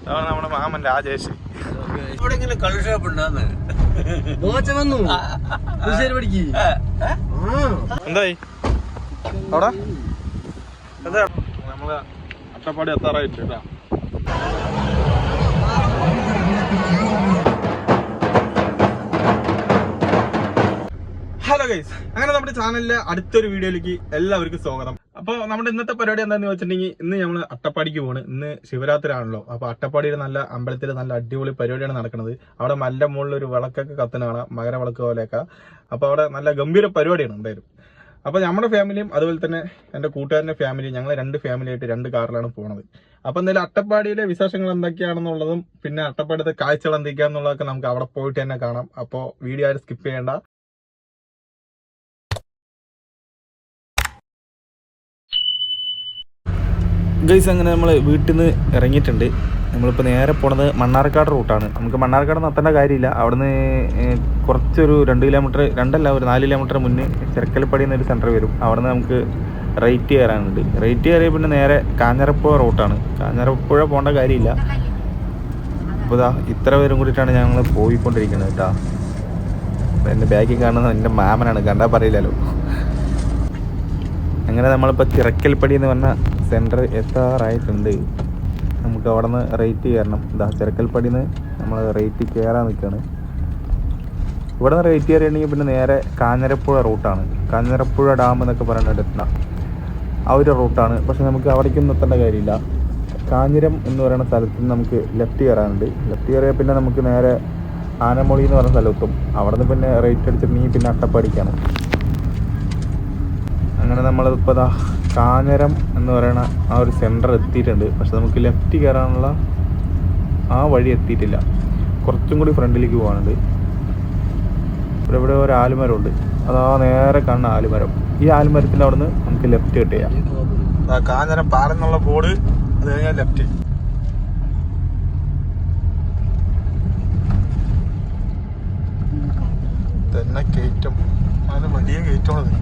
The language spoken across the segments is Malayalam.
അതാണ് നമ്മുടെ മാമൻ രാജേഷ്. ഇവിടെ ഇങ്ങനെ കളർ ഷോപ്പ് ഉണ്ടാന്ന് എന്തായി അവിടെ? എന്താ നമ്മള് അട്ടപ്പാടി എത്താറായിട്ട് കേട്ടാ. ഹലോ ഗൈസ്, അങ്ങനെ നമ്മുടെ ചാനലിലെ അടുത്തൊരു വീഡിയോയിലേക്ക് എല്ലാവർക്കും സ്വാഗതം. അപ്പോൾ നമ്മുടെ ഇന്നത്തെ പരിപാടി എന്താണെന്ന് വെച്ചിട്ടുണ്ടെങ്കിൽ ഇന്ന് നമ്മൾ അട്ടപ്പാടിക്ക് പോവാണ്. ഇന്ന് ശിവരാത്രി ആണല്ലോ. അപ്പോൾ അട്ടപ്പാടിയിൽ നല്ല അമ്പലത്തിൽ നല്ല അടിപൊളി പരിപാടിയാണ് നടക്കുന്നത്. അവിടെ മല മുകളിൽ ഒരു വിളക്കൊക്കെ കത്തുന്ന കാണാം, മകരവിളക്ക് പോലെയൊക്കെ. അപ്പോൾ അവിടെ നല്ല ഗംഭീര പരിപാടിയാണ് എന്തായാലും. അപ്പോൾ നമ്മുടെ ഫാമിലിയും അതുപോലെ തന്നെ എൻ്റെ കൂട്ടുകാരൻ്റെ ഫാമിലിയും ഞങ്ങൾ രണ്ട് ഫാമിലിയായിട്ട് രണ്ട് കാറിലാണ് പോകുന്നത്. അപ്പോൾ എന്തായാലും അട്ടപ്പാടിയിലെ വിശേഷങ്ങൾ എന്തൊക്കെയാണെന്നുള്ളതും പിന്നെ അട്ടപ്പാടിയുടെ കാഴ്ചകൾ എന്തൊക്കെയാണെന്നുള്ളതൊക്കെ നമുക്ക് അവിടെ പോയിട്ട് തന്നെ കാണാം. അപ്പോൾ വീഡിയോ ആരും സ്കിപ്പ് ചെയ്യേണ്ട. ഗൈസ്, അങ്ങനെ നമ്മൾ വീട്ടിൽ നിന്ന് ഇറങ്ങിയിട്ടുണ്ട്. നമ്മളിപ്പോൾ നേരെ പോണത് മണ്ണാർക്കാട് റൂട്ടാണ്. നമുക്ക് മണ്ണാർക്കാട് നിർത്തേണ്ട കാര്യമില്ല. അവിടുന്ന് കുറച്ചൊരു 2 കിലോമീറ്റർ, 2 അല്ല ഒരു 4 കിലോമീറ്റർ മുന്നേ ചെറുക്കൽപ്പടി എന്നൊരു സെൻറ്റർ വരും. അവിടുന്ന് നമുക്ക് റൈറ്റ് കയറാനുണ്ട്. റൈറ്റ് കയറിയ പിന്നെ നേരെ കാഞ്ഞിരപ്പുഴ റൂട്ടാണ്. കാഞ്ഞിരപ്പുഴ പോകേണ്ട കാര്യമില്ല. അപ്പോൾ ഇതാ ഇത്ര പേരും കൂടിയിട്ടാണ് ഞങ്ങൾ പോയിക്കൊണ്ടിരിക്കുന്നത് കേട്ടോ. എൻ്റെ ബാഗിൽ കാണുന്നത് എൻ്റെ മാമനാണ്, കണ്ടാൽ പറയില്ലല്ലോ. അങ്ങനെ നമ്മളിപ്പോൾ ചിറക്കൽപ്പടി എന്ന് പറഞ്ഞ സെൻറ്റർ എത്താറായിട്ടുണ്ട്. നമുക്ക് അവിടെ നിന്ന് റേറ്റ് കയറണം. ഇതാ ചിറക്കൽപ്പടിയിൽ നിന്ന് നമ്മൾ റേറ്റ് കയറാൻ നിൽക്കുകയാണ്. ഇവിടെ നിന്ന് റേറ്റ് കയറിയിട്ടുണ്ടെങ്കിൽ പിന്നെ നേരെ കാഞ്ഞിരപ്പുഴ റൂട്ടാണ്. കാഞ്ഞിരപ്പുഴ ഡാം എന്നൊക്കെ പറയുന്നത് എത്തണം, ആ ഒരു റൂട്ടാണ്. പക്ഷെ നമുക്ക് അവിടേക്കൊന്നും എത്തേണ്ട കാര്യമില്ല. കാഞ്ഞിരം എന്ന് പറയുന്ന സ്ഥലത്ത് നിന്ന് നമുക്ക് ലെഫ്റ്റ് കയറാനുണ്ട്. ലെഫ്റ്റ് കയറിയാൽ പിന്നെ നമുക്ക് നേരെ ആനമൊളി എന്ന് പറയുന്ന സ്ഥലത്തും. അവിടെ നിന്ന് പിന്നെ റേറ്റ് അടിച്ചിട്ടുണ്ടെങ്കിൽ പിന്നെ അട്ടപ്പാടിക്കാണ്. അങ്ങനെ നമ്മളിപ്പോൾ ദാ കാഞ്ഞിരം എന്ന് പറയുന്ന ആ ഒരു സെൻറ്റർ എത്തിയിട്ടുണ്ട്. പക്ഷെ നമുക്ക് ലെഫ്റ്റ് കയറാനുള്ള ആ വഴി എത്തിയിട്ടില്ല. കുറച്ചും കൂടി ഫ്രണ്ടിലേക്ക് പോകാനുണ്ട്. ഇവിടെ ഒരു ആൽമരമുണ്ട്, അതാ നേരെ കാണുന്ന ആൽമരം. ഈ ആൽമരത്തിൻ്റെ അവിടെ നിന്ന് നമുക്ക് ലെഫ്റ്റ് കട്ട് ചെയ്യാം. കാഞ്ഞിരം പാലം എന്നുള്ള ബോർഡ്, അത് കഴിഞ്ഞാൽ ലെഫ്റ്റ്. തന്നെ കയറ്റം, അത് വലിയ കയറ്റമാണത്.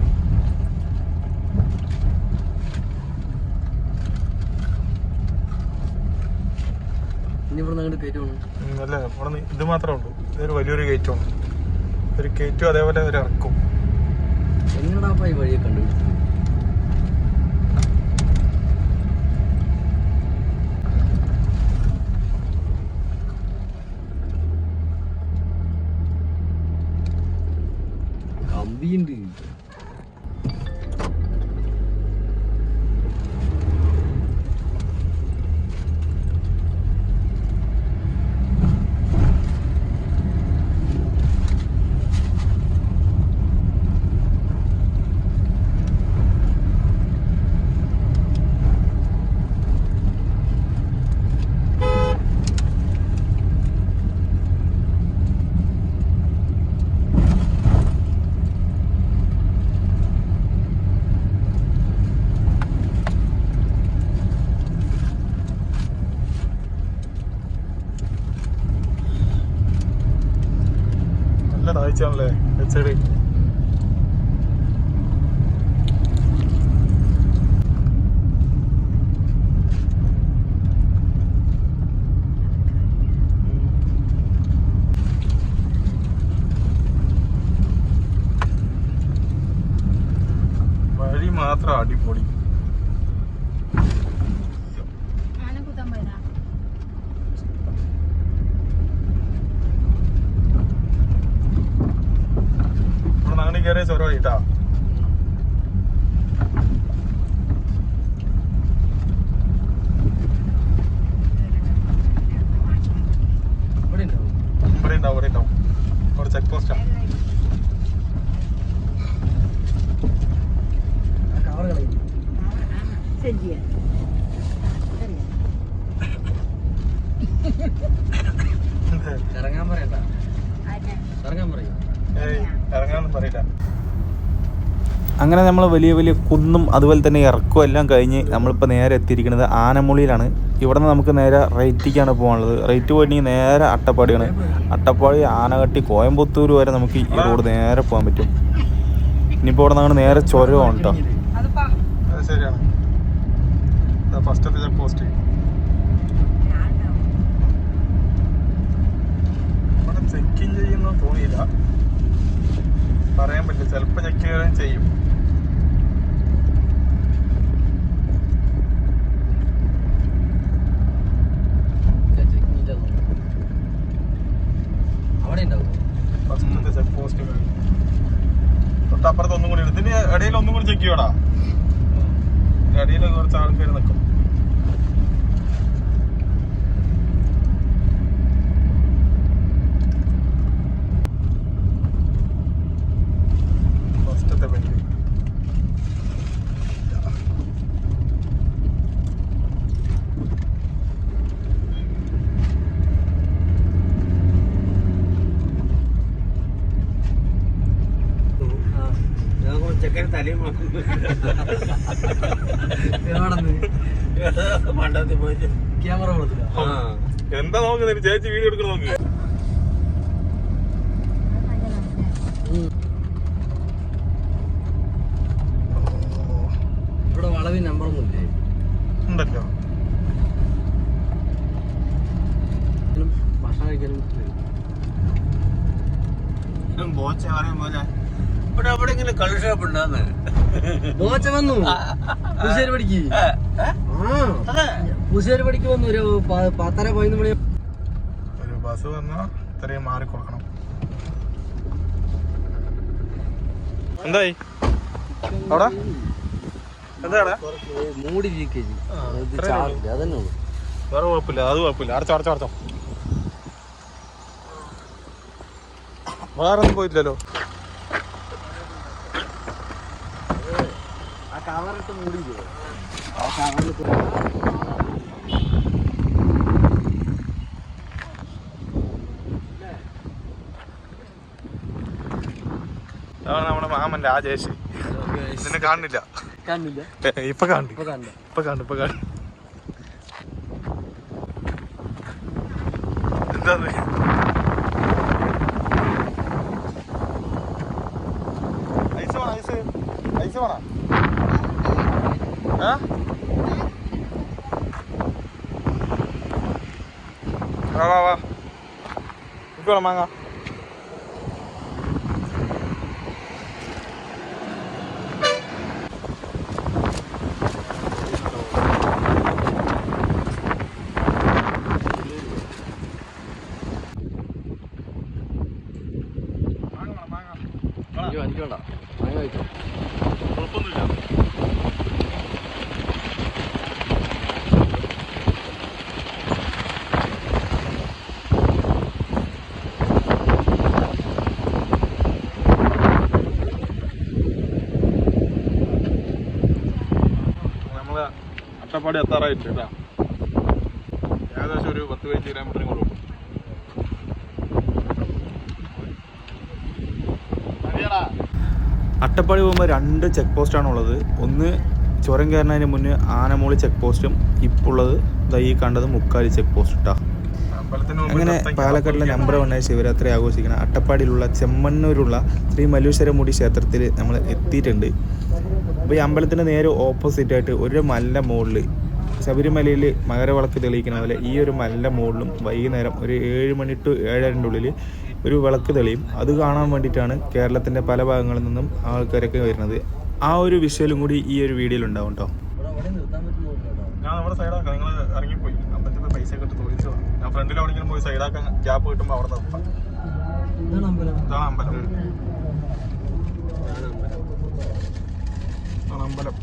അല്ല, ഇവിടെ ഇത് മാത്രമേ ഉള്ളൂ. ഇതൊരു വലിയൊരു കയറ്റമാണ്. ഒരു കയറ്റും അതേപോലെ ഒരു ഇറക്കും. എങ്ങനെയാ ഈ വഴിയെ കണ്ടുപിടിച്ചത്? കമ്പിയുണ്ട്. താഴ്ചയാണല്ലേ സൈഡ്. വഴി മാത്രം അടിപൊളി. കയറിയ ചൊരവായിട്ടാ. ഇവിടെ ഉണ്ടാവും ഒരു ചെക്ക് പോസ്റ്റാ. ഇറങ്ങാൻ പറയണ്ട, ഇറങ്ങാൻ പറയും. ഇറങ്ങാനൊന്നും പറയില്ല. അങ്ങനെ നമ്മൾ വലിയ വലിയ കുന്നും അതുപോലെ തന്നെ ഇറക്കവും എല്ലാം കഴിഞ്ഞ് നമ്മളിപ്പോൾ നേരെ എത്തിയിരിക്കുന്നത് ആനമുളിയിലാണ്. ഇവിടെ നിന്ന് നമുക്ക് നേരെ റൈറ്റിലേക്കാണ് പോകാനുള്ളത്. റൈറ്റ് പോയിട്ടുണ്ടെങ്കിൽ നേരെ അട്ടപ്പാടിയാണ്. അട്ടപ്പാടി, ആനകട്ടി, കോയമ്പത്തൂർ വരെ നമുക്ക് ഈ റോഡ് നേരെ പോകാൻ പറ്റും. ഇനിയിപ്പോൾ ഇവിടെ നിന്ന് നേരെ ചുരമാണ് കേട്ടോ. ശരിയാണ്, ഫസ്റ്റ് പോസ്റ്റ് കൂടി ചെക്ക് ചെയ്യോടാ. അടിയിലൊക്കെ കുറച്ച് ആൾക്കാർ നിൽക്കും. ഫസ്റ്റത്തെ പെട്ടി ചെക്കൻ തലയും ക്യാമറ കൊടുത്തില്ല. എന്താ നോക്കുന്നത്? ചേച്ചി വീഡിയോ എടുക്കണം നോക്ക്. ഇവിടെ വളവിൽ നമ്പറൊന്നും ഇല്ലേ? ഉണ്ടല്ലോ. ഭക്ഷണം കഴിക്കാനും ബോച്ച പറയും പോലെ ഇവിടെ അവിടെ ഇങ്ങനെ കളർ ഷോപ്പ് ഉണ്ടാന്ന്. ബോച്ച വന്നു പൂശ്ശേരി പടിക്ക്. പൂശ്ശേരി പടിക്ക് വന്നു. ഒരു 10:30-11 മണി. ഒരു ബസ് വന്നാൽ ഇത്രയും മാറി കൊടുക്കണം. എന്തായി അവിടെ? എന്താടാ മൂടി ലീക്കേജ് അതന്നെ ഉള്ളു. വേറെ കുഴപ്പമില്ല, അത് കുഴപ്പമില്ല. അടച്ചോ അടച്ചോ അടച്ചോ. വേറെ ഒന്നും പോയിട്ടില്ലല്ലോ. ആ കവറിട്ട് മൂടിയില്ലേ? ആ കവറിൽ അതാണ് നമ്മുടെ മാമൻ രാജേഷ്. നിന്നെ കാണുന്നില്ല. കാണില്ല. ഇപ്പൊ കാണുന്നു. ഇപ്പൊ കാണുന്നു. ഇപ്പൊ കാണുന്നു. എന്താ ഐസ് വേണം? ഐസ് വേണം? വാ വാ വേണം മാങ്ങ. എനിക്ക് വേണ്ട. മാങ്ങ കഴിച്ചോ. കുഴപ്പമൊന്നുമില്ല. നമ്മള് അട്ടപ്പാടി എത്താറായിട്ടുണ്ട് കേട്ടോ. ഏകദേശം ഒരു 10-15 കിലോമീറ്ററിന് കൊള്ളു. അട്ടപ്പാടി പോകുമ്പോൾ 2 ചെക്ക് പോസ്റ്റാണ് ഉള്ളത്. ഒന്ന് ചുരം കയറുന്നതിന് മുന്നേ ആനമൂളി ചെക്ക് പോസ്റ്റും, ഇപ്പോൾ ഉള്ളത് ഈ കണ്ടത് മുക്കാലി ചെക്ക് പോസ്റ്റ് ഇട്ടാ. അങ്ങനെ പാലക്കാടിലെ നമ്പർ 1 ശിവരാത്രി ആഘോഷിക്കുന്ന അട്ടപ്പാടിയിലുള്ള ചെമ്മണ്ണൂരുള്ള ശ്രീ മല്ലൂശ്വരമുടി ക്ഷേത്രത്തിൽ നമ്മൾ എത്തിയിട്ടുണ്ട്. അപ്പോൾ ഈ അമ്പലത്തിൻ്റെ നേരെ ഓപ്പോസിറ്റായിട്ട് ഒരു മല മുകളിൽ ശബരിമലയിൽ മകരവിളക്ക് തെളിയിക്കുന്ന പോലെ ഈ ഒരു മല മുകളിലും വൈകുന്നേരം ഒരു 7 മണി to 7:30 ഉള്ളിൽ ഒരു വിളക്ക് തെളിയും. അത് കാണാൻ വേണ്ടിയിട്ടാണ് കേരളത്തിൻ്റെ പല ഭാഗങ്ങളിൽ നിന്നും ആൾക്കാരൊക്കെ വരുന്നത്. ആ ഒരു വിഷ്വലും കൂടി ഈ ഒരു വീഡിയോയിൽ ഉണ്ടാവും കേട്ടോ. ഞാൻ നമ്മുടെ സൈഡാക്കാം. നിങ്ങൾ ഇറങ്ങിപ്പോയി അമ്പലത്തിൽ പൈസ ഒക്കെ ഇട്ട് തോന്നിച്ചോ. ഞാൻ ഫ്രണ്ടിൽ എവിടെയെങ്കിലും പോയി സൈഡാക്കാൻ ഗ്യാപ്പ് കിട്ടുമ്പോൾ അവിടെ നിർത്താം. ഇതാണ് അമ്പലം. അമ്പലം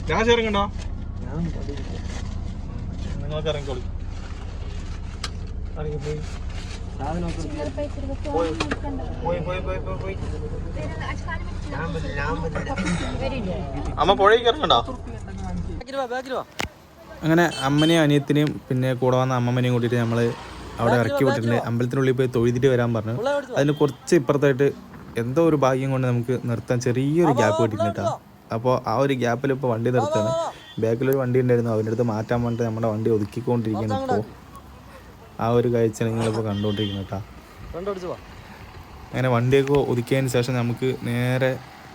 ഞാൻ ഇറങ്ങണ്ടോ? നിങ്ങൾക്ക് ഇറങ്ങിക്കോളി. ഇറങ്ങിപ്പോയി അമ്മ പുഴയ്ക്ക് ഇറങ്ങണ്ടോ? അങ്ങനെ അമ്മനെയും അനിയത്തിനെയും പിന്നെ കൂടെ വന്ന അമ്മമ്മനെയും കൂട്ടിയിട്ട് നമ്മൾ അവിടെ ഇറക്കി വിട്ടിട്ടുണ്ട്. അമ്പലത്തിനുള്ളിൽ പോയി തൊഴുതിട്ട് വരാൻ പറഞ്ഞു. അതിന് കുറച്ച് ഇപ്പുറത്തായിട്ട് എന്തോ ഒരു ഭാഗ്യം കൊണ്ട് നമുക്ക് നിർത്താൻ ചെറിയൊരു ഗ്യാപ്പ് കിട്ടിയിട്ടുണ്ട് കേട്ടോ. അപ്പോൾ ആ ഒരു ഗ്യാപ്പിൽ ഇപ്പോൾ വണ്ടി നിർത്തുകയാണ്. ബാക്കിലൊരു വണ്ടി ഉണ്ടായിരുന്നു, അവൻ്റെ അടുത്ത് മാറ്റാൻ വേണ്ടിയിട്ട് നമ്മുടെ വണ്ടി ഒതുക്കിക്കൊണ്ടിരിക്കുകയാണ്. ഇപ്പോൾ ആ ഒരു കാഴ്ച നിങ്ങളിപ്പോൾ കണ്ടുകൊണ്ടിരിക്കുന്നത് കേട്ടോ. അങ്ങനെ വണ്ടിയൊക്കെ ഒതുക്കിയതിന് ശേഷം നമുക്ക് നേരെ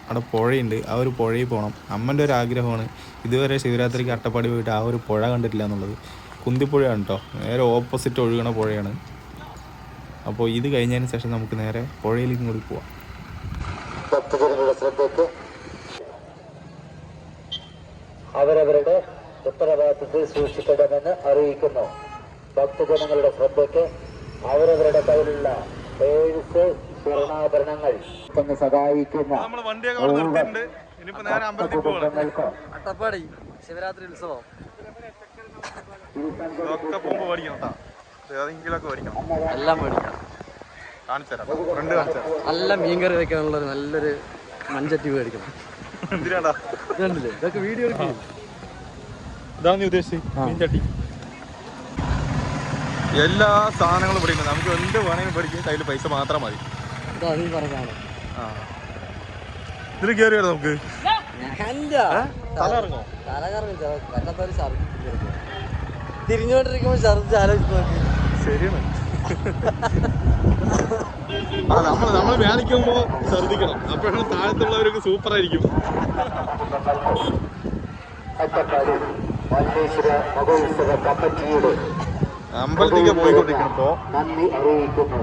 അവിടെ പുഴയുണ്ട്, ആ ഒരു പുഴയിൽ പോകണം. അമ്മൻ്റെ ഒരു ആഗ്രഹമാണ് ഇതുവരെ ശിവരാത്രിക്ക് അട്ടപ്പാടി പോയിട്ട് ആ ഒരു പുഴ കണ്ടിട്ടില്ല എന്നുള്ളത്. കുന്തിപ്പുഴയാണ് കേട്ടോ, നേരെ ഓപ്പോസിറ്റ് ഒഴുകണ പുഴയാണ്. അപ്പോൾ ഇത് കഴിഞ്ഞതിന് ശേഷം നമുക്ക് നേരെ പുഴയിലേക്കും കൂടി പോവാം. ഭക്തജനങ്ങളുടെ ശ്രദ്ധയ്ക്ക് അവരവരുടെ ഉത്തരവാദിത്തത്തിൽ സൂക്ഷിക്കണമെന്ന് അറിയിക്കുന്നു. ഭക്തജനങ്ങളുടെ ശ്രദ്ധയ്ക്ക് അവരവരുടെ കയ്യിലുള്ള പേഴ്സ്, സ്വർണ്ണാഭരണങ്ങൾ തന്നെ സഹായിക്കുന്ന നമ്മള് വണ്ടിയൊക്കെ അവിടെ നിർത്തിയിട്ടുണ്ട്. ഇനിയിപ്പോ നേരെ അമ്പലത്തിൽ പോകണം. അട്ടപ്പാടി ശിവരാത്രി ഉത്സവം ഇതൊക്കെ പോകുമ്പോ മേടിക്കണം കേട്ടോ. ഏതെങ്കിലുമൊക്കെ മേടിക്കണം. എല്ലാം മേടിക്കാം. കാണിച്ചു തരാം. ഫ്രണ്ട് കാണിച്ചു തരാം. നല്ല മീൻകറി വെക്കാനുള്ള നല്ലൊരു മൺചട്ടി മേടിക്കണം. എന്തിനാടാ ഇതുണ്ടല്ലേ, ഇതൊക്കെ വീഡിയോ എടുക്കും. ഇതാണ് നീ ഉദ്ദേശിച്ചത്, മീൻചട്ടി. എല്ലാ സാധനങ്ങളും പഠിക്കുന്നത്. നമുക്ക് എന്ത് വേണമെങ്കിലും പഠിക്കും. കയ്യിൽ പൈസ മാത്രം മതി. ഇതാ നീ പറഞ്ഞാണ്. ആ ഇതിൽ കയറിയോ നമുക്ക്? തല ഇറങ്ങോ? തിരിഞ്ഞോണ്ടിരിക്കുമ്പോ ഛർദിച്ച് ആലോചിച്ച് നോക്കി. ശരിയാണ്. നമ്മൾ വ്യാനിക്കുമ്പോ ഛർദിക്കണം. അപ്പോഴാണ് താഴത്തുള്ളവർക്ക് സൂപ്പർ ആയിരിക്കും. അമ്പലത്തേക്ക് പോയിക്കൊണ്ടിരിക്കണം. ഇപ്പോ നന്ദി അറിയിക്കുന്നു.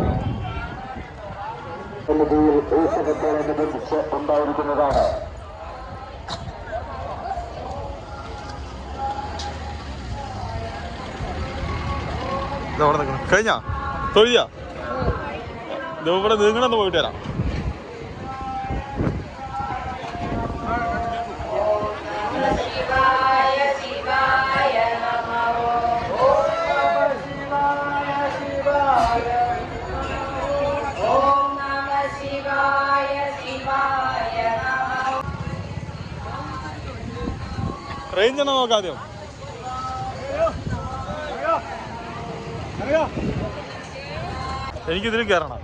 ഉത്സവത്തോടനുബന്ധിച്ച് ഉണ്ടായിരിക്കുന്നതാണ്. ഇതവിടെ നിൽക്കണം. കഴിഞ്ഞാ തൊഴിയാ ഇവിടെ നീങ്ങണമെന്ന് പോയിട്ട് വരാം. റേഞ്ച് തന്നെ നോക്കാദ്യം. എനിക്കിതിൽ കയറണം.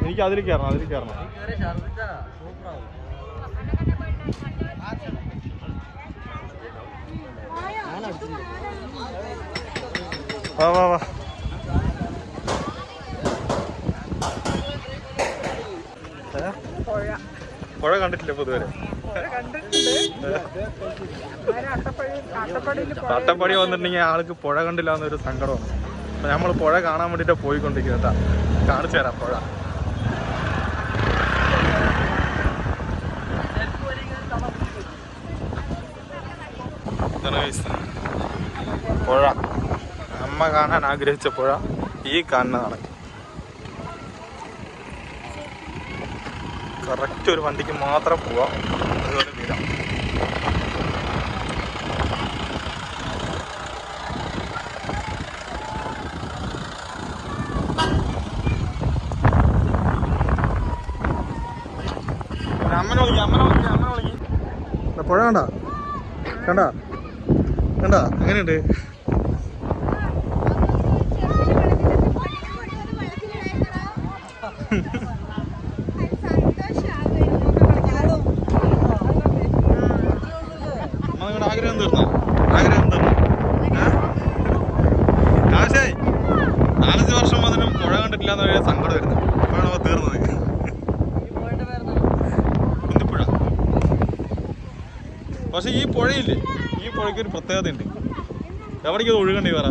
എനിക്ക് അതിൽ കയറണം. വാ വാ വാ. പുഴ കണ്ടിട്ടില്ല പൊതുവരെ. അട്ടപ്പാടി വന്നിട്ടുണ്ടെങ്കിൽ ആൾക്ക് പുഴ കണ്ടില്ല എന്നൊരു സങ്കടമാണ്. അപ്പൊ നമ്മൾ പുഴ കാണാൻ വേണ്ടിട്ട് പോയിക്കൊണ്ടിരിക്കുന്നത്. കാണിച്ചു തരാം പുഴ. പുഴ അമ്മ കാണാൻ ആഗ്രഹിച്ച പുഴ ഈ കാണുന്നതാണ്. കറക്റ്റ് ഒരു വണ്ടിക്ക് മാത്രം പോവാം. അതുപോലെ തീരാം. അമ്മനെ വിളിക്കും. പുഴ കണ്ട എങ്ങനെയുണ്ട്? നിങ്ങളുടെ ആഗ്രഹം തീർന്നോ? ആശേ 4 വർഷം വന്നിട്ടും പുഴ കണ്ടിട്ടില്ല എന്നൊരു സങ്കടം വരുന്നു. അപ്പോഴാണ് തീർന്നത്. കുന്തിപ്പുഴ. പക്ഷെ ഈ പുഴയില്ലേ, ഈ പുഴയ്ക്ക് ഒരു പ്രത്യേകത ഉണ്ട്. എവിടേക്ക് ഒഴുകണ്ടി പറ?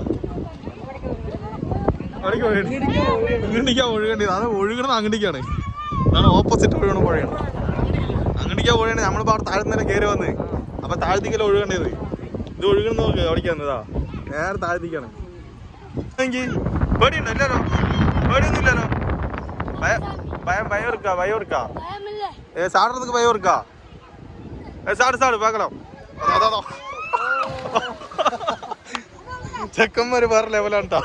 അങ്ങണ്ടിക്കാ ഒഴുകേണ്ടത്. അത് ഒഴുകണത് അങ്ങണ്ടിക്കാണ്. അതാണ് ഓപ്പോസിറ്റ് ഒഴുകണ പുഴയാണ്. അങ്ങണ്ടിക്കാ പുഴയാണ്. നമ്മളിപ്പോൾ അവിടെ താഴ്ന്നേരം കയറി വന്ന് അപ്പൊ താഴ്ത്തിക്കല്ല ഒഴുകേണ്ടത്. ഇത് ഒഴുകുന്ന നോക്ക് അവിടേക്ക് വന്നതാ. നേരെ താഴ്ത്തിക്കാണ്. പേടിയുണ്ടോ? ഇല്ലല്ലോ, പേടിയൊന്നുമില്ലല്ലോ. ഭയം എടുക്കാ. സാടത്തേക്ക് ഭയം എടുക്കാ. സാട് പാക്കണം. അതാ ചെക്കന്മാര് വേറെ ലെവലാണ്ടാ.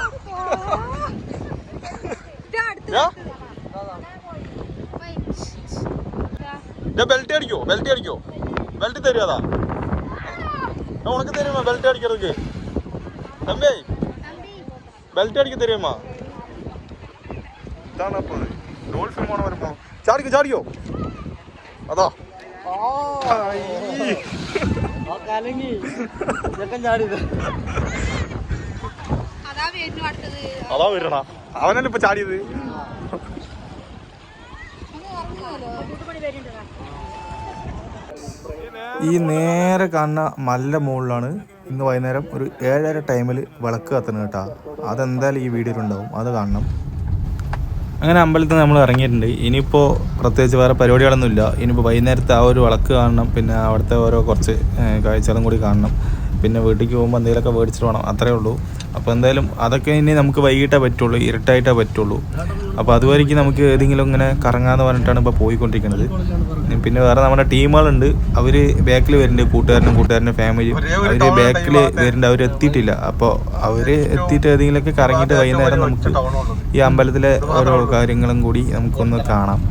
ബെൽറ്റ് അടിക്കോ? ബെൽറ്റ് തരുമോ? അതാ ഉനക്ക് തരുമോ ബെൽറ്റ് അടിக்கிறதுக்கு? തമ്പി ബെൽറ്റ് അടിക്ക തരുമോ? ഇതാണ് അപ്പൊ ഡോൾഫിൻ പോണ വരുമ്പോ ചാടിക്കോ. അതാ അതാ വരണ. അവനല്ലേ ഇപ്പൊ ചാടിയത്. ഈ നേരെ കാണുന്ന മല മുകളിലാണ് ഇന്ന് വൈകുന്നേരം ഒരു 7:30 ടൈമിൽ വിളക്ക് കത്തുന്നത് കേട്ടോ. അതെന്തായാലും ഈ വീഡിയോയിലുണ്ടാവും, അത് കാണണം. അങ്ങനെ അമ്പലത്തിൽ നമ്മൾ ഇറങ്ങിയിട്ടുണ്ട്. ഇനിയിപ്പോൾ പ്രത്യേകിച്ച് വേറെ പരിപാടികളൊന്നുമില്ല. ഇനിയിപ്പോൾ വൈകുന്നേരത്തെ ആ ഒരു വിളക്ക് കാണണം, പിന്നെ അവിടുത്തെ ഓരോ കുറച്ച് കാഴ്ചകളും കൂടി കാണണം. പിന്നെ വീട്ടിലേക്ക് പോകുമ്പോൾ എന്തെങ്കിലുമൊക്കെ മേടിച്ചിട്ട് വേണം, അത്രേ ഉള്ളൂ. അപ്പോൾ എന്തായാലും അതൊക്കെ ഇനി നമുക്ക് വൈകിട്ടേ പറ്റുള്ളൂ, ഇരുട്ടായിട്ടേ പറ്റുള്ളൂ. അപ്പോൾ അതുവരേക്ക് നമുക്ക് ഏതെങ്കിലും ഇങ്ങനെ കറങ്ങാന്ന് പറഞ്ഞിട്ടാണ് ഇപ്പോൾ പോയിക്കൊണ്ടിരിക്കുന്നത്. പിന്നെ വേറെ നമ്മുടെ ടീമുകളുണ്ട്, അവർ ബാക്കിൽ വരുന്നുണ്ട്, കൂട്ടുകാരൻ്റെ ഫാമിലി അവർ ബാക്കിൽ വരുന്നുണ്ട്, അവർ എത്തിയിട്ടില്ല. അപ്പോൾ അവർ എത്തിയിട്ട് ഏതെങ്കിലുമൊക്കെ കറങ്ങിയിട്ട് വൈകുന്നേരം നമുക്ക് ഈ അമ്പലത്തിലെ ഓരോ കാര്യങ്ങളും കൂടി നമുക്കൊന്ന് കാണാം.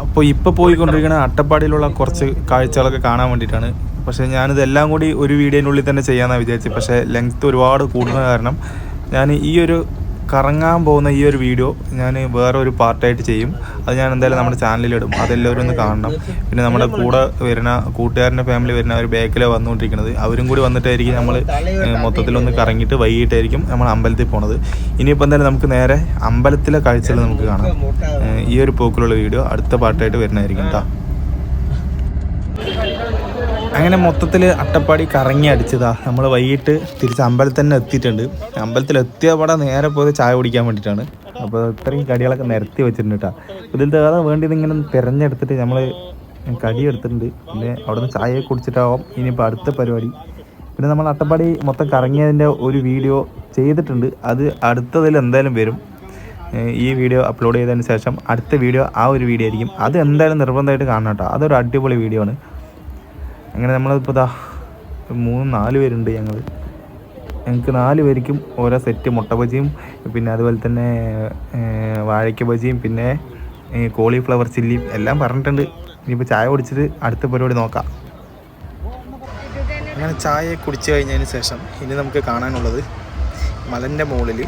അപ്പോൾ ഇപ്പോൾ പോയിക്കൊണ്ടിരിക്കുന്ന അട്ടപ്പാടിയിലുള്ള കുറച്ച് കാഴ്ചകളൊക്കെ കാണാൻ വേണ്ടിയിട്ടാണ്. പക്ഷേ ഞാനിതെല്ലാം കൂടി ഒരു വീഡിയോനുള്ളിൽ തന്നെ ചെയ്യാമെന്നാണ് വിചാരിച്ചത്. പക്ഷേ ലെങ്ത്ത് ഒരുപാട് കൂടുന്ന കാരണം ഞാൻ ഈ ഒരു കറങ്ങാൻ പോകുന്ന ഈ ഒരു വീഡിയോ ഞാൻ വേറെ ഒരു പാർട്ടായിട്ട് ചെയ്യും. അത് ഞാൻ എന്തായാലും നമ്മുടെ ചാനലിലിടും, അതെല്ലാവരും ഒന്ന് കാണണം. പിന്നെ നമ്മുടെ കൂടെ വരുന്ന കൂട്ടുകാരൻ്റെ ഫാമിലി വരുന്ന ഒരു ബാക്കിലാണ് വന്നുകൊണ്ടിരിക്കുന്നത്, അവരും കൂടി വന്നിട്ടായിരിക്കും നമ്മൾ മൊത്തത്തിലൊന്ന് കറങ്ങിയിട്ട് വൈകിട്ടായിരിക്കും നമ്മൾ അമ്പലത്തിൽ പോണത്. ഇനിയിപ്പോൾ എന്തായാലും നമുക്ക് നേരെ അമ്പലത്തിലെ കാഴ്ചകൾ നമുക്ക് കാണാം. ഈ ഒരു പോക്കിലുള്ള വീഡിയോ അടുത്ത പാർട്ടായിട്ട് വരുന്നതായിരിക്കും കേട്ടോ. അങ്ങനെ മൊത്തത്തിൽ അട്ടപ്പാടി കറങ്ങി അടിച്ചതാ നമ്മൾ വൈകിട്ട് തിരിച്ച് അമ്പലത്തിൽ തന്നെ എത്തിയിട്ടുണ്ട്. അമ്പലത്തിൽ എത്തിയ പാടെ നേരെ പോയത് ചായ കുടിക്കാൻ വേണ്ടിയിട്ടാണ്. അപ്പോൾ ഇത്രയും കടികളൊക്കെ നിരത്തി വെച്ചിട്ടുണ്ട് കേട്ടോ. ഇതിലത്തെ ഏതാ വേണ്ടിയത് ഇങ്ങനെ തിരഞ്ഞെടുത്തിട്ട് നമ്മൾ കടി എടുത്തിട്ടുണ്ട്. പിന്നെ അവിടെ നിന്ന് ചായ കുടിച്ചിട്ടാവും ഇനിയിപ്പോൾ അടുത്ത പരിപാടി. പിന്നെ നമ്മൾ അട്ടപ്പാടി മൊത്തം കറങ്ങിയതിൻ്റെ ഒരു വീഡിയോ ചെയ്തിട്ടുണ്ട്, അത് അടുത്തതിൽ എന്തായാലും വരും. ഈ വീഡിയോ അപ്ലോഡ് ചെയ്തതിന് ശേഷം അടുത്ത വീഡിയോ ആ ഒരു വീഡിയോ ആയിരിക്കും. അത് എന്തായാലും നിർബന്ധമായിട്ട് കാണണം കേട്ടോ, അതൊരു അടിപൊളി വീഡിയോ ആണ്. അങ്ങനെ നമ്മളിപ്പോൾ 3-4 പേരുണ്ട്. ഞങ്ങൾക്ക് 4 പേർക്കും ഓരോ സെറ്റ് മുട്ട ബജിയും, പിന്നെ അതുപോലെ തന്നെ വാഴയ്ക്ക ബജിയും, പിന്നെ കോളിഫ്ലവർ ചില്ലിയും എല്ലാം പറഞ്ഞിട്ടുണ്ട്. ഇനിയിപ്പോൾ ചായ കുടിച്ചിട്ട് അടുത്ത പരിപാടി നോക്കാം. അങ്ങനെ ചായ കുടിച്ചു കഴിഞ്ഞതിന് ശേഷം ഇനി നമുക്ക് കാണാനുള്ളത് മലൻ്റെ മുകളിൽ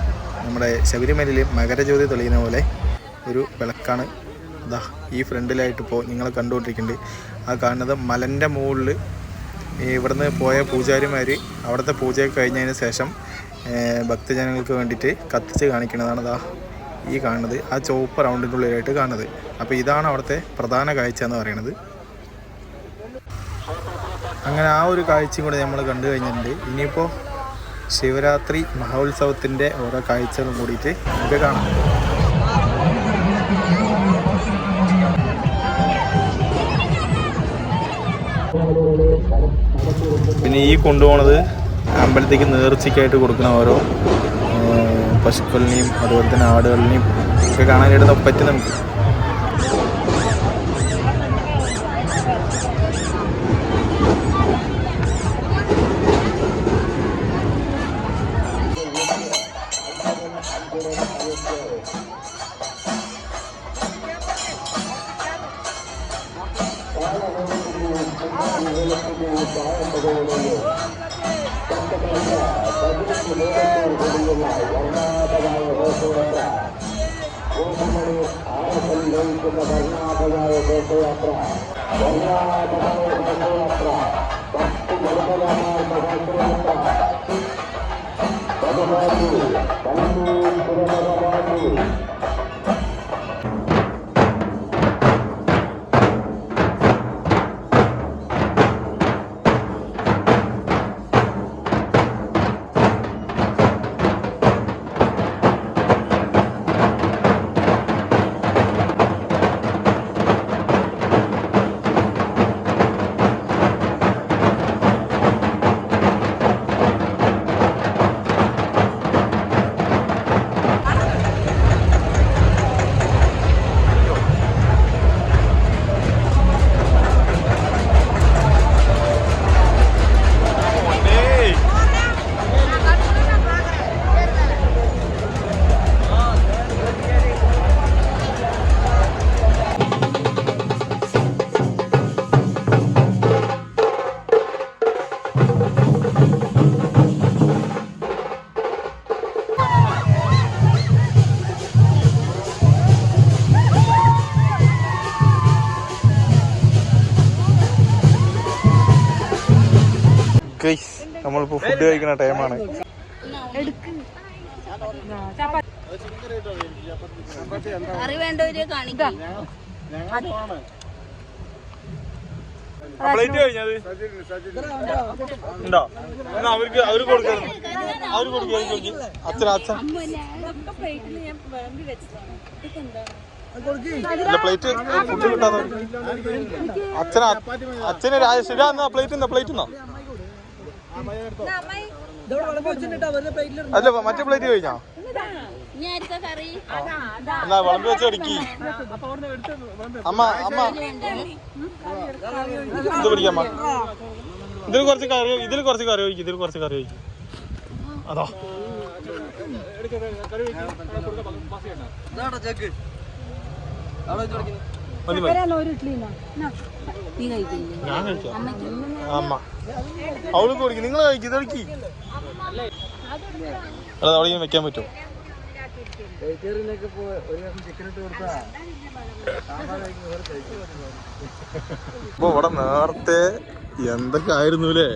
നമ്മുടെ ശബരിമലയിൽ മകരജ്യോതി തെളിയുന്ന പോലെ ഒരു വിളക്കാണ്. ഇതാ ഈ ഫ്രണ്ടിലായിട്ട് ഇപ്പോൾ നിങ്ങൾ കണ്ടുകൊണ്ടിരിക്കുന്നുണ്ട്. ആ കാണുന്നത് മലൻ്റെ മുകളിൽ ഇവിടുന്ന് പോയ പൂജാരിമാർ അവിടുത്തെ പൂജയൊക്കെ കഴിഞ്ഞതിന് ശേഷം ഭക്തജനങ്ങൾക്ക് വേണ്ടിയിട്ട് കത്തിച്ച് കാണിക്കുന്നതാണ് ഇതാ ഈ കാണുന്നത്, ആ ചുവപ്പ് റൗണ്ടിൻ്റെ ഉള്ളിലായിട്ട് കാണുന്നത്. അപ്പോൾ ഇതാണ് അവിടുത്തെ പ്രധാന കാഴ്ച എന്ന് പറയുന്നത്. അങ്ങനെ ആ ഒരു കാഴ്ചയും കൂടെ നമ്മൾ കണ്ടു കഴിഞ്ഞിട്ടുണ്ട്. ഇനിയിപ്പോൾ ശിവരാത്രി മഹോത്സവത്തിൻ്റെ ഓരോ കാഴ്ചകളും കൂടിയിട്ട് നമുക്ക് കാണാം. പിന്നെ ഈ കൊണ്ടുപോണത് അമ്പലത്തേക്ക് നേർച്ചയ്ക്കായിട്ട് കൊടുക്കുന്ന ഓരോ പശുക്കളിനെയും അതുപോലെ തന്നെ ആടുകളിനെയും ഒക്കെ കാണാനായിട്ട് പറ്റും നമുക്ക്. നമ്മളിപ്പോ ഫുഡ് കഴിക്കുന്ന ടൈമാണ്. പ്ലേറ്റ് കഴിഞ്ഞത് ഉണ്ടോ? അവര് കൊടുക്കുന്നു, അച്ഛൻ പ്ലേറ്റ് ഫുഡ് കിട്ടാതെ അച്ഛന് രാജേഷ് പ്ലേറ്റ് എന്നാ അല്ല മറ്റേ പ്ലേറ്റ് കഴിഞ്ഞാ എന്നാ വിളമ്പി വെച്ച് അടിക്കി അമ്മ അമ്മ ഇത് പിടിക്കമ്മ ഇതിൽ കുറച്ച് കറി ഒഴിക്കും അതാ ഞാൻ കഴിക്കാം അമ്മ അവള് കൊടുക്കും നിങ്ങൾ കഴിക്കും ഇത് കഴിക്കി അല്ല അവിടെ വെക്കാൻ പറ്റുമോ ഇപ്പൊ ഇവിടെ നേരത്തെ എന്തൊക്കെ ആയിരുന്നു അല്ലേ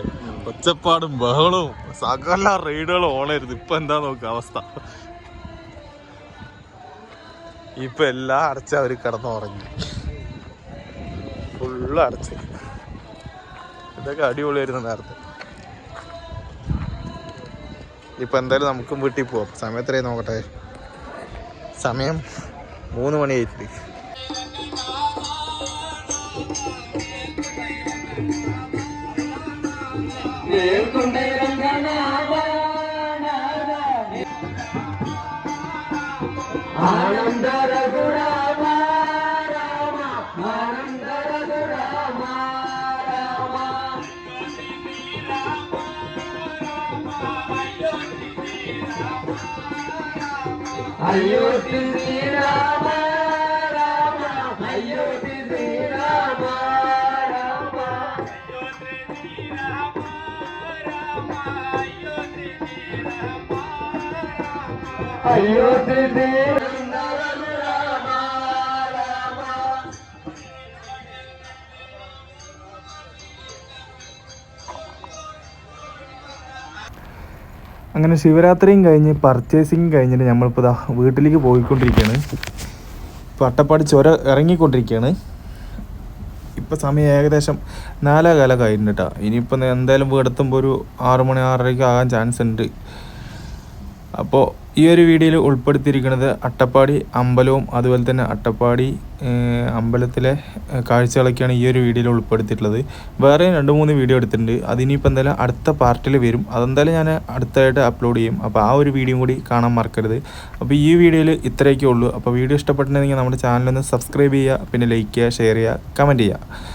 ഒച്ചപ്പാടും ബഹളവും സകല റൈഡുകളും ഓണായിരുന്നു ഇപ്പൊ എന്താ നോക്കുക അവസ്ഥ ഇപ്പൊ എല്ലാം അടച്ച അവര് കിടന്നുറങ്ങി ഫുള്ള് അടച്ച് ഇതൊക്കെ അടിപൊളിയായിരുന്നു നേരത്തെ ഇപ്പൊ എന്തായാലും നമുക്കും വീട്ടിൽ പോവാം സമയം എത്രയും നോക്കട്ടെ സമയം 3 മണിയായിട്ടുണ്ട് അയ്യോ ശ്രീരാമ രാമ അയ്യോ ശ്രീരാമ രാമ അയ്യോ ശ്രീരാമ രാമ രാമ. അങ്ങനെ ശിവരാത്രിയും കഴിഞ്ഞ് പർച്ചേസിങ് കഴിഞ്ഞിട്ട് നമ്മളിപ്പോൾ ഇതാ വീട്ടിലേക്ക് പോയിക്കൊണ്ടിരിക്കുകയാണ്. ഇപ്പോൾ അട്ടപ്പാടി ചുരം ഇറങ്ങിക്കൊണ്ടിരിക്കുകയാണ്. ഇപ്പോൾ സമയം ഏകദേശം 4:15 കഴിഞ്ഞിട്ട് കേട്ടോ. ഇനിയിപ്പോൾ എന്തായാലും വീടെത്തുമ്പോൾ ഒരു 6 മണി 6:30 ആകാൻ ചാൻസ് ഉണ്ട്. അപ്പോൾ ഈ ഒരു വീഡിയോയിൽ ഉൾപ്പെടുത്തിയിരിക്കുന്നത് അട്ടപ്പാടി അമ്പലവും അതുപോലെ തന്നെ അട്ടപ്പാടി അമ്പലത്തിലെ കാഴ്ചകളൊക്കെയാണ് ഈ ഒരു വീഡിയോയിൽ ഉൾപ്പെടുത്തിയിട്ടുള്ളത്. വേറെ 2-3 വീഡിയോ എടുത്തിട്ടുണ്ട്. അതിനിപ്പോൾ എന്തായാലും അടുത്ത പാർട്ടിൽ വരും. അതെന്തായാലും ഞാൻ അടുത്തായിട്ട് അപ്ലോഡ് ചെയ്യും. അപ്പോൾ ആ ഒരു വീഡിയോ കൂടി കാണാൻ മറക്കരുത്. അപ്പോൾ ഈ വീഡിയോയിൽ ഇത്രയൊക്കെ ഉള്ളൂ. അപ്പോൾ വീഡിയോ ഇഷ്ടപ്പെട്ടിട്ടുണ്ടെങ്കിൽ നമ്മുടെ ചാനലൊന്ന് സബ്സ്ക്രൈബ് ചെയ്യുക, പിന്നെ ലൈക്ക് ചെയ്യുക, ഷെയർ ചെയ്യുക, കമൻറ്റ് ചെയ്യുക.